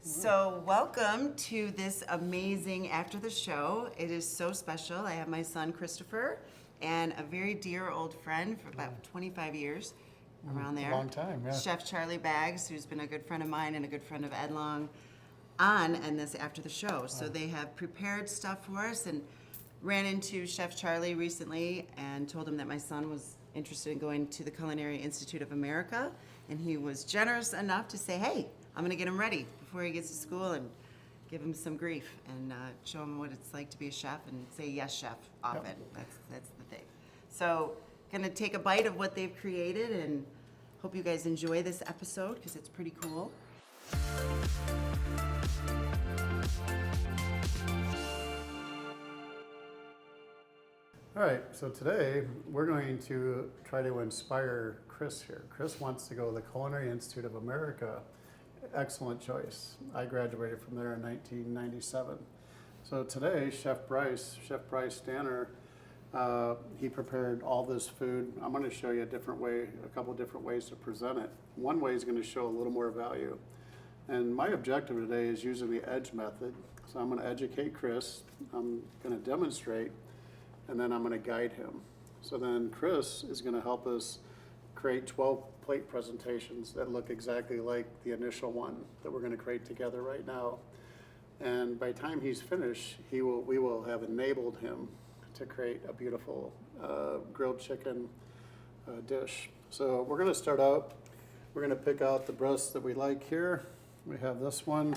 So welcome to this amazing After the Show. It is so special. I have my son Christopher and a very dear old friend for about 25 years, around there. A long time, yeah. Chef Charlie Baggs, who's been a good friend of mine and a good friend of Ed Long, on and this After the Show. So they have prepared stuff for us, and ran into Chef Charlie recently and told him that my son was interested in going to the Culinary Institute of America, and he was generous enough to say, hey, I'm going to get him ready before he gets to school and give him some grief and show him what it's like to be a chef and say yes, chef, often. Yep. That's the thing. So going to take a bite of what they've created, and hope you guys enjoy this episode because it's pretty cool. All right, so today we're going to try to inspire Chris here. Chris wants to go to the Culinary Institute of America. Excellent choice. I graduated from there in 1997. So today, Chef Bryce Stanner, he prepared all this food. I'm going to show you a couple different ways to present it. One way is going to show a little more value. And my objective today is using the EDGE method. So I'm going to educate Chris. I'm going to demonstrate, and then I'm going to guide him. So then Chris is going to help us create 12 plate presentations that look exactly like the initial one that we're going to create together right now. And by the time he's finished, we will have enabled him to create a beautiful grilled chicken dish. So we're going to start out. We're going to pick out the breast that we like here. We have this one.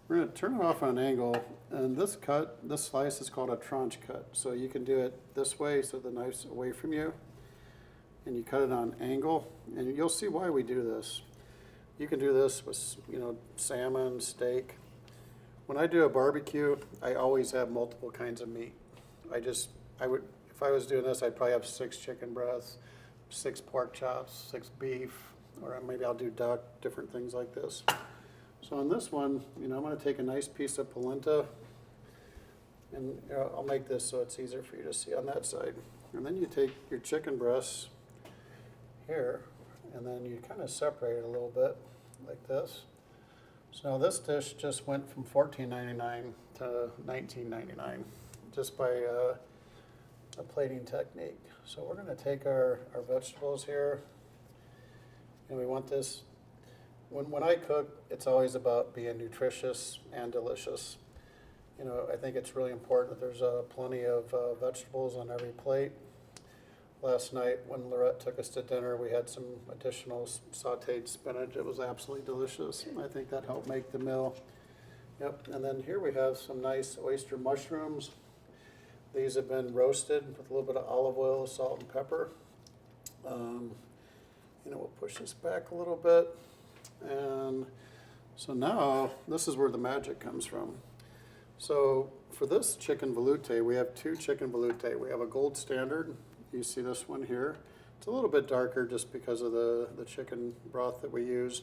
We're going to turn it off on an angle, and this slice is called a tranche cut. So you can do it this way so the knife's away from you, and you cut it on angle, and you'll see why we do this. You can do this with, salmon, steak. When I do a barbecue, I always have multiple kinds of meat. If I was doing this, I'd probably have 6 chicken breasts, 6 pork chops, 6 beef, or maybe I'll do duck, different things like this. So on this one, I'm going to take a nice piece of polenta, and I'll make this so it's easier for you to see on that side. And then you take your chicken breasts here, and then you kind of separate it a little bit like this. So now this dish just went from $14.99 to $19.99 just by a plating technique. So we're going to take our vegetables here, and we want this. When I cook, it's always about being nutritious and delicious. I think it's really important that there's plenty of vegetables on every plate. Last night, when Laurette took us to dinner, we had some additional sauteed spinach. It was absolutely delicious. I think that helped make the meal. Yep, and then here we have some nice oyster mushrooms. These have been roasted with a little bit of olive oil, salt, and pepper. We'll push this back a little bit. And so now, this is where the magic comes from. So for this chicken velouté, we have 2 chicken velouté. We have a gold standard. You see this one here. It's a little bit darker just because of the chicken broth that we use.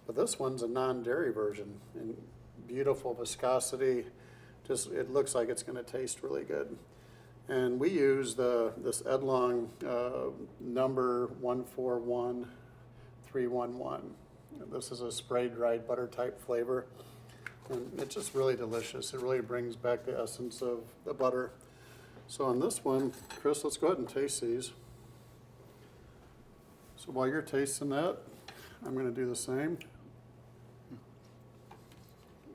But this one's a non-dairy version, and beautiful viscosity. It looks like it's going to taste really good. And we use this Ed Long number 141311. This is a spray-dried butter type flavor, and it's just really delicious. It really brings back the essence of the butter. So on this one, Chris, let's go ahead and taste these. So while you're tasting that, I'm going to do the same.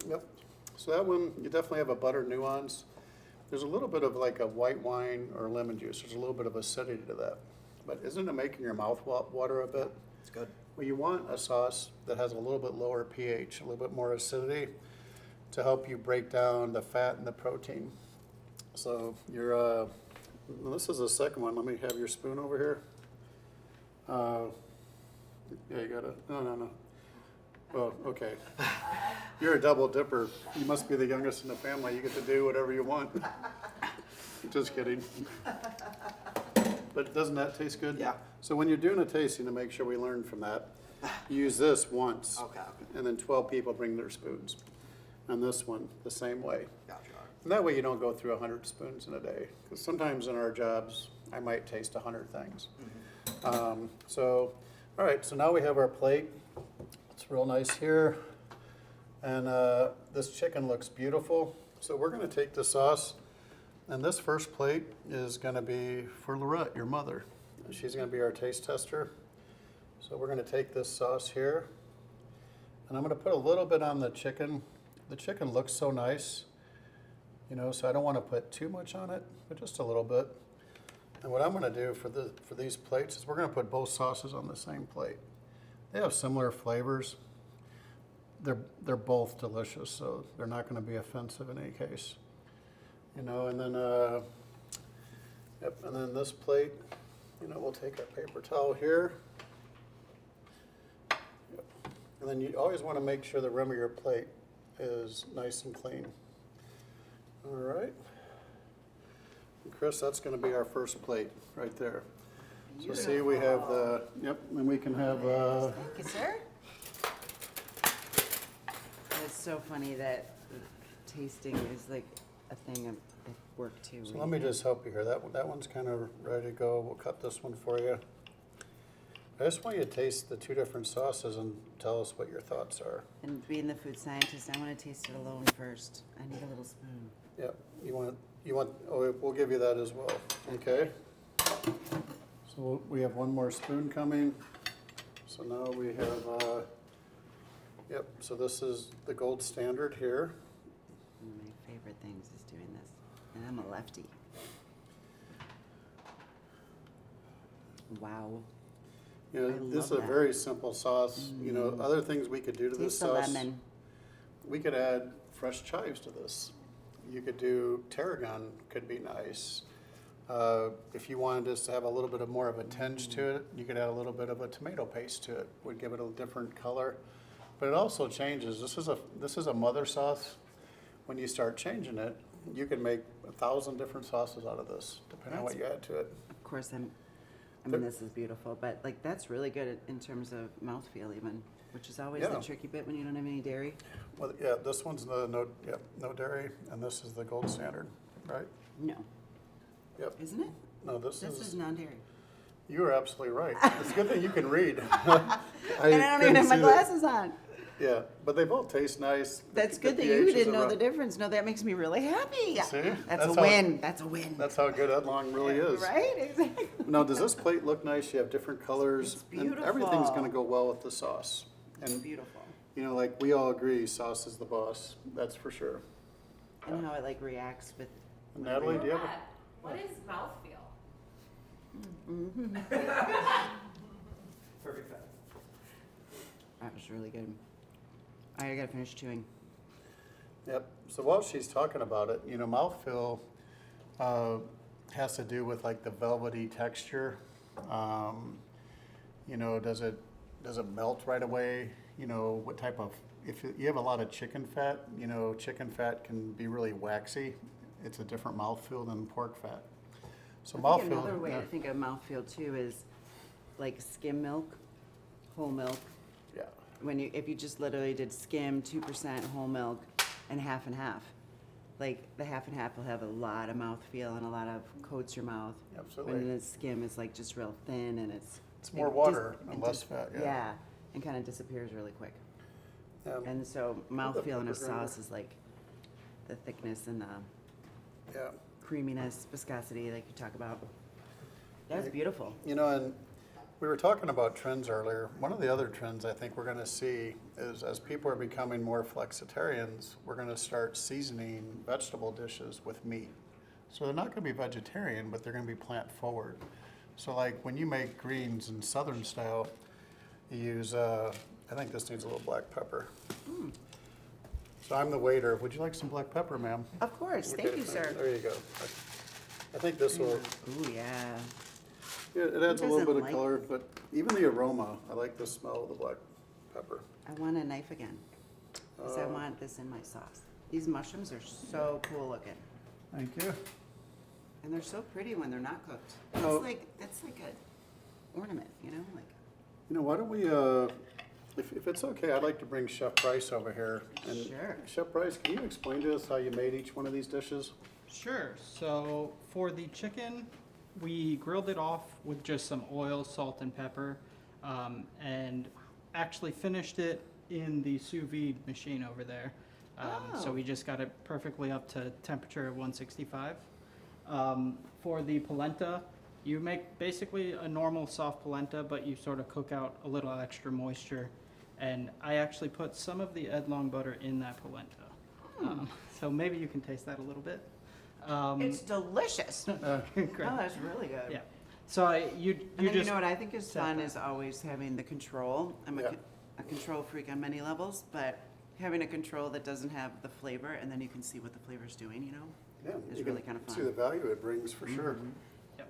Yep. So that one, you definitely have a butter nuance. There's a little bit of like a white wine or lemon juice. There's a little bit of acidity to that. But isn't it making your mouth water a bit? It's good. Well, you want a sauce that has a little bit lower pH, a little bit more acidity to help you break down the fat and the protein. So this is the second one. Let me have your spoon over here. Yeah, you got it. No. Well, okay. You're a double dipper. You must be the youngest in the family. You get to do whatever you want. Just kidding. But doesn't that taste good? Yeah. So when you're doing a tasting, to make sure we learn from that, you use this once. Okay. And then 12 people bring their spoons. And this one, the same way. Gotcha. And that way you don't go through 100 spoons in a day. Because sometimes in our jobs, I might taste 100 things. Mm-hmm. All right, so now we have our plate. It's real nice here. And this chicken looks beautiful. So we're gonna take the sauce, and this first plate is gonna be for Laurette, your mother. She's gonna be our taste tester. So we're gonna take this sauce here, and I'm gonna put a little bit on the chicken. The chicken looks so nice, you know, so I don't wanna put too much on it, but just a little bit. And what I'm gonna do for these plates is we're gonna put both sauces on the same plate. They have similar flavors. They're both delicious, so they're not going to be offensive in any case. You know, and then yep, and then this plate, you know, we'll take our paper towel here. Yep. And then you always want to make sure the rim of your plate is nice and clean. All right. And Chris, that's going to be our first plate right there. So see, we have the, yep, and we can have Thank you, sir. It's so funny that tasting is like a thing at work too. so let me just help you here. That one's kind of ready to go. We'll cut this one for you. I just want you to taste the two different sauces and tell us what your thoughts are. And being the food scientist, I want to taste it alone first. I need a little spoon. Yep. You want? Oh, we'll give you that as well. Okay. So we have one more spoon coming. So now we have. Yep. So this is the gold standard here. One of my favorite things is doing this, and I'm a lefty. Wow. You know, I this is love a that. very simple sauce. You know, other things we could do to this Taste the sauce. lemon. We could add fresh chives to this. You could do tarragon, could be nice. If you wanted this to have a little bit of more of a tinge to it, you could add a little bit of a tomato paste to it. Would give it a different color. But it also changes. This is a mother sauce. When you start changing it, you can make 1,000 different sauces out of this, depending on what you add to it. Of course, I mean, this is beautiful, but like that's really good in terms of mouthfeel, even, which is always Yeah. the tricky bit when you don't have any dairy. Well, yeah, this one's the no dairy, and this is the gold standard, right? No, Yep. isn't it? No, this This is. is non-dairy. You are absolutely right. It's a good thing you can read. And I don't even couldn't have my see that. glasses on. Yeah, but they both taste nice. That's The good that pH you is didn't know around- the difference. No, that makes me really happy. See? That's a That's how- win. That's a win. That's how good Edlong really is. Right? Exactly. Now, does this plate look nice? You have different colors. It's And everything's beautiful. going to go well with the sauce. And, Beautiful. you know, like we all agree, sauce is the boss. That's for sure. And how it like reacts with. Natalie, do you have a? What is mouthfeel? Perfect fit. That was really good. I gotta finish chewing. Yep. So while she's talking about it, you know, mouthfeel has to do with like the velvety texture. You know, does it melt right away? You know, what type of, if you have a lot of chicken fat, you know, chicken fat can be really waxy. It's a different mouthfeel than pork fat. So I think mouthfeel. another way yeah, to think of mouthfeel too is like skim milk, whole milk. yeah. If you just literally did skim 2% whole milk and half, like the half and half will have a lot of mouthfeel and a lot of coats your mouth. Absolutely. When the skim is like just real thin and it's more water and less fat, yeah. Yeah, and kind of disappears really quick. And so the mouthfeel in a pepper grinder. sauce is like the thickness and the Yeah. creaminess, viscosity, like you talk about. That's Right. beautiful. You know, and we were talking about trends earlier. One of the other trends I think we're going to see is as people are becoming more flexitarians, we're going to start seasoning vegetable dishes with meat. So they're not going to be vegetarian, but they're going to be plant forward. So like when you make greens in Southern style, you use, I think this needs a little black pepper. So I'm the waiter. Would you like some black pepper, ma'am? Of course, thank Okay, you, sir. There you go. I think this will. Ooh, yeah. Yeah, it adds a Who little doesn't bit of like- color, but even the aroma, I like the smell of the black pepper. I want a knife again, because I want this in my sauce. These mushrooms are so cool looking, Thank you. and they're so pretty when they're not cooked. Oh. That's like a ornament, you know, like. You know, why don't we, if it's okay, I'd like to bring Chef Bryce over here. And Sure. Chef Bryce, can you explain to us how you made each one of these dishes? Sure. So for the chicken, we grilled it off with just some oil, salt, and pepper, and actually finished it in the sous vide machine over there. So Oh. we just got it perfectly up to temperature of 165. For the polenta, you make basically a normal soft polenta, but you sort of cook out a little extra moisture. And I actually put some of the Edlong butter in that polenta. So maybe you can taste that a little bit. It's delicious. Great. Oh, that's really good. Yeah. So you And then just you know what I think is set fun that. is always having the control. I'm Yeah. a control freak on many levels, but having a control that doesn't have the flavor, and then you can see what the flavor's doing, you know? Yeah, It's you really can kind of see the fun. value it brings for sure.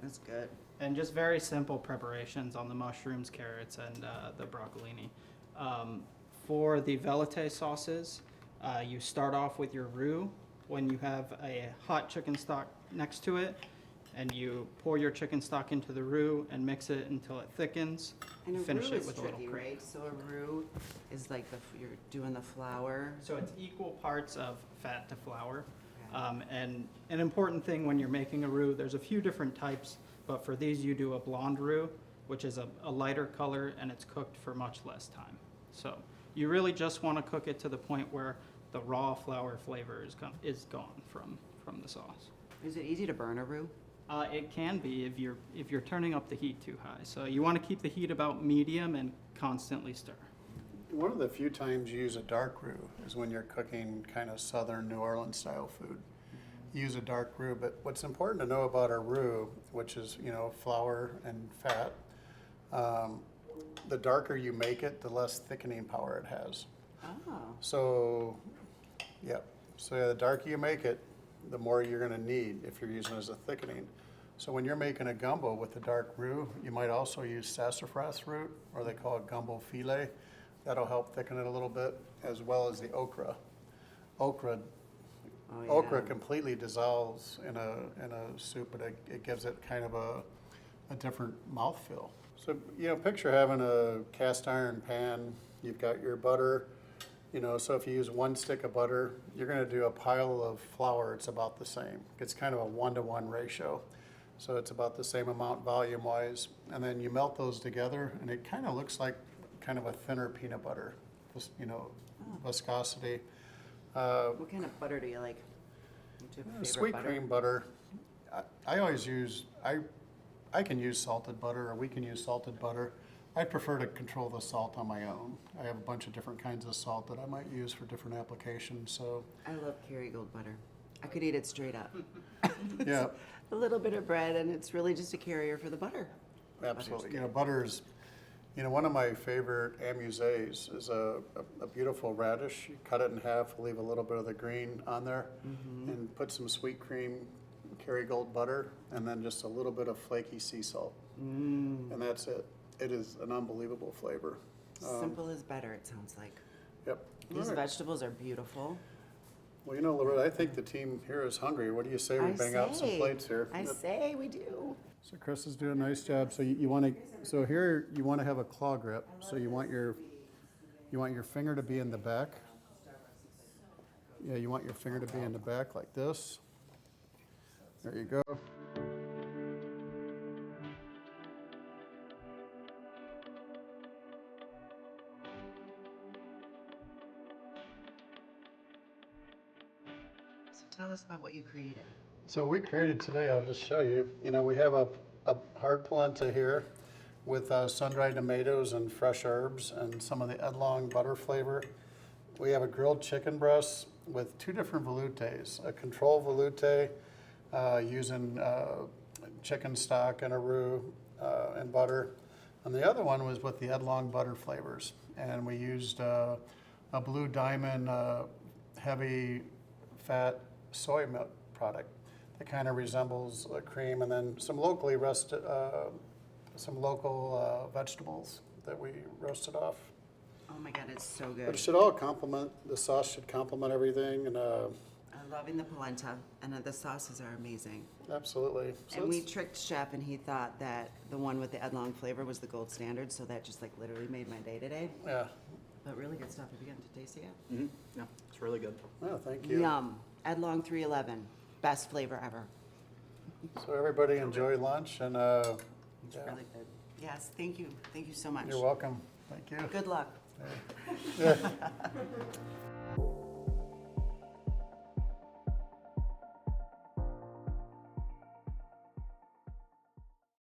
That's good. And just very simple preparations on the mushrooms, carrots, and the broccolini. For the velouté sauces, you start off with your roux when you have a hot chicken stock next to it, and you pour your chicken stock into the roux and mix it until it thickens. And a Finish roux it is with a little tricky, cream. right? So a roux is like you're doing the flour. So it's equal parts of fat to flour. Okay. And an important thing when you're making a roux, there's a few different types, but for these you do a blonde roux, which is a lighter color, and it's cooked for much less time. So you really just want to cook it to the point where the raw flour flavor is gone from the sauce. Is it easy to burn a roux? It can be if you're turning up the heat too high. So you want to keep the heat about medium and constantly stir. One of the few times you use a dark roux is when you're cooking kind of southern New Orleans style food. You use a dark roux, but what's important to know about a roux, which is, you know, flour and fat, the darker you make it, the less thickening power it has. Oh. So, yeah, the darker you make it, the more you're gonna need if you're using it as a thickening. So when you're making a gumbo with the dark roux, you might also use sassafras root, or they call it gumbo filet. That'll help thicken it a little bit, as well as the okra. Okra Oh, yeah. completely dissolves in a soup, but it gives it kind of a different mouthfeel. So, you know, picture having a cast iron pan, you've got your butter, you know, so if you use 1 stick of butter, you're gonna do a pile of flour, it's about the same. It's kind of a 1-to-1 ratio. So it's about the same amount volume-wise, and then you melt those together, and it kind of looks like kind of a thinner peanut butter, just, you know, viscosity. What kind of butter do you like? Do you have a favorite Sweet butter? cream butter. I always use, I can use salted butter, or we can use salted butter. I prefer to control the salt on my own. I have a bunch of different kinds of salt that I might use for different applications, so, I love Kerrygold butter. I could eat it straight up. yeah, A little bit of bread, and it's really just a carrier for the butter. absolutely. You know, butters, you know, one of my favorite amuses is a beautiful radish. You cut it in half, leave a little bit of the green on there, and put some sweet cream, Kerrygold butter, and then just a little bit of flaky sea salt. And that's it. It is an unbelievable flavor. Simple is better, it sounds like. Yep. These All right. vegetables are beautiful. Well, you know, Laurette, I think the team here is hungry. What do you say we bang out some plates here? I say we do. So Chris is doing a nice job. So you want to, so here you want to have a claw grip. So you want your finger to be in the back. Yeah, you want your finger to be in the back like this. There you go. So tell us about what you created. So we created today, I'll just show you, you know, we have a hard polenta here with sun-dried tomatoes and fresh herbs and some of the Edlong butter flavor. We have a grilled chicken breast with 2 different veloutés, a control velouté using chicken stock and a roux and butter. And the other one was with the Edlong butter flavors. And we used a Blue Diamond heavy fat soy milk product that kind of resembles a cream, and then some locally roasted, some local vegetables that we roasted off. Oh my God, it's so But good. it should all complement, the sauce should complement everything, and I'm loving the polenta, and the sauces are amazing. absolutely. So And we it's- tricked Chef, and he thought that the one with the Edlong flavor was the gold standard, so that just like literally made my day today. yeah, But really good stuff. Have you gotten to taste it yet? Mm-hmm. Yeah, it's really good. oh, thank you. Yum. Edlong 311. Best flavor ever. So everybody enjoy lunch, and It's yeah, really good. Yes, thank you. Thank you so much. you're welcome. Thank you. Good luck. Yeah.